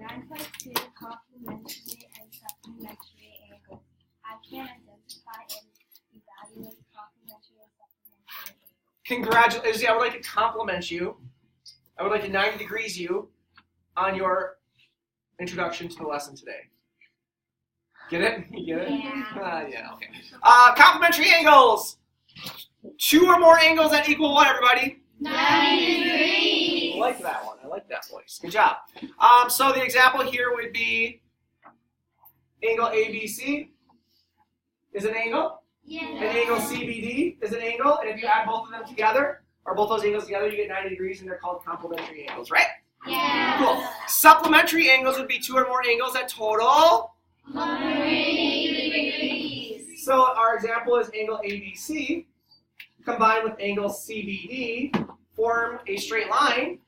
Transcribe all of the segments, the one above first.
9.2 complementary and supplementary angles. I can identify and evaluate complementary and supplementary angles. Congratulations. I would like to compliment you. I would like to 90 degrees you on your introduction to the lesson today. Get it? You get it? Yeah. Yeah, okay. Complementary angles. 2 or more angles that equal what, everybody? 90 degrees. I like that one. I like that voice. Good job. So the example here would be angle ABC is an angle. Yeah. An angle CBD is an angle. And if you add both of them together, or both those angles together, you get 90 degrees, and they're called complementary angles, right? Yeah. Cool. Supplementary angles would be 2 or more angles that total 180 degrees. So our example is angle ABC combined with angle CBD form a straight line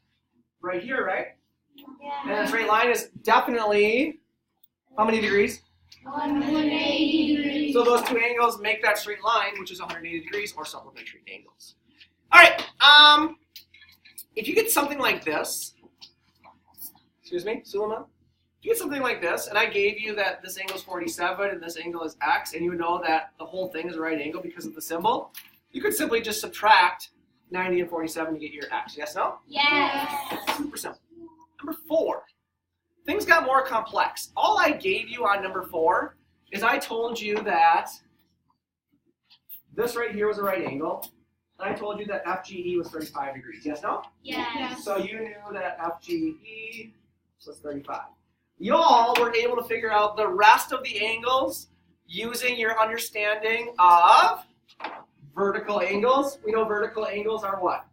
right here, right? Yeah. And that straight line is definitely how many degrees? 180 degrees. So those 2 angles make that straight line, which is 180 degrees, or supplementary angles. All right. If you get something like this, excuse me, Suleiman? If you get something like this, and I gave you that this angle is 47 and this angle is x, and you know that the whole thing is a right angle because of the symbol, you could simply just subtract 90 and 47 to get your x. Yes, no? Yes. Super simple. Number 4. Things got more complex. All I gave you on number 4 is I told you that this right here was a right angle. And I told you that FGE was 35 degrees. Yes, no? Yes. So you knew that FGE was 35. Y'all were able to figure out the rest of the angles using your understanding of vertical angles. We know vertical angles are what?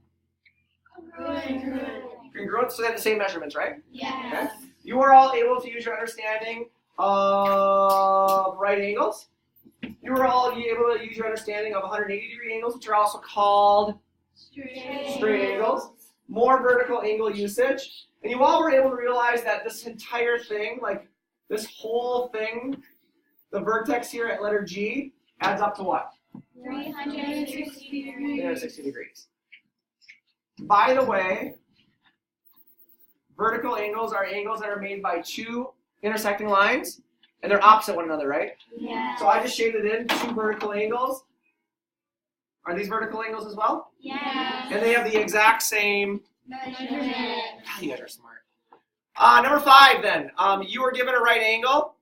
Congruent, so they have the same measurements, right? Yes. Okay. You were all able to use your understanding of right angles. You were all able to use your understanding of 180-degree angles, which are also called straight angles. More vertical angle usage. And you all were able to realize that this entire thing, like this whole thing, the vertex here at letter G, adds up to what? 360 degrees. 360 degrees. By the way, vertical angles are angles that are made by 2 intersecting lines, and they're opposite one another, right? Yes. So I just shaded in 2 vertical angles. Are these vertical angles as well? Yes. And they have the exact same. Measurement. God, you guys are smart. Number 5 then. You were given a right angle,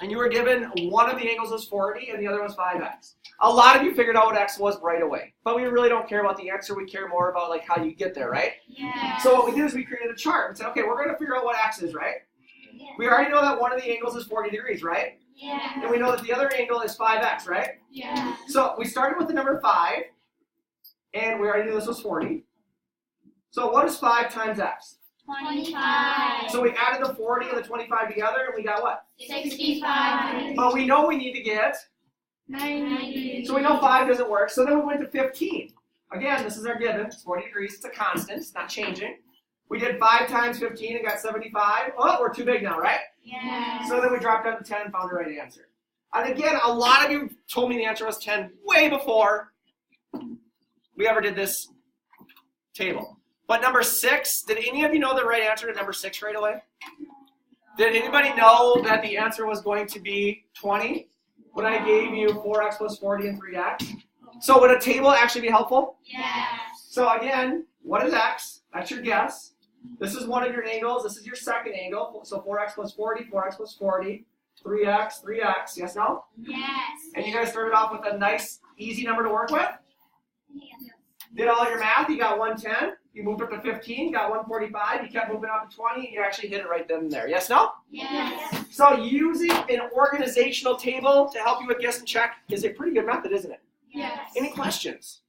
and you were given one of the angles was 40, and the other was 5x. A lot of you figured out what x was right away, but we really don't care about the answer. We care more about like how you get there, right? Yes. So what we did is we created a chart and said, okay, we're going to figure out what x is, right? We already know that one of the angles is 40 degrees, right? Yes. And we know that the other angle is 5x, right? Yes. So we started with the number 5, and we already knew this was 40. So what is 5 times x? 25. So we added the 40 and the 25 together, and we got what? 65. But we know we need to get, 90. so we know 5 doesn't work, so then we went to 15. Again, this is our given, it's 40 degrees, it's a constant, it's not changing. We did 5 times 15 and got 75. Oh, we're too big now, right? Yes. So then we dropped down to 10 and found the right answer. And again, a lot of you told me the answer was 10 way before we ever did this table. But number 6, did any of you know the right answer to number 6 right away? Did anybody know that the answer was going to be 20 when I gave you 4x plus 40 and 3x? So would a table actually be helpful? Yes. So again, what is x? That's your guess. This is one of your angles. This is your second angle. So 4x plus 40, 4x plus 40, 3x, 3x. Yes, no? Yes. And you guys started off with a nice, easy number to work with? Yes. Did all your math, you got 110. You moved up to 15, you got 145. You kept moving up to 20, and you actually hit it right then and there. Yes, no? Yes. So using an organizational table to help you with guess and check is a pretty good method, isn't it? Yes. Any questions?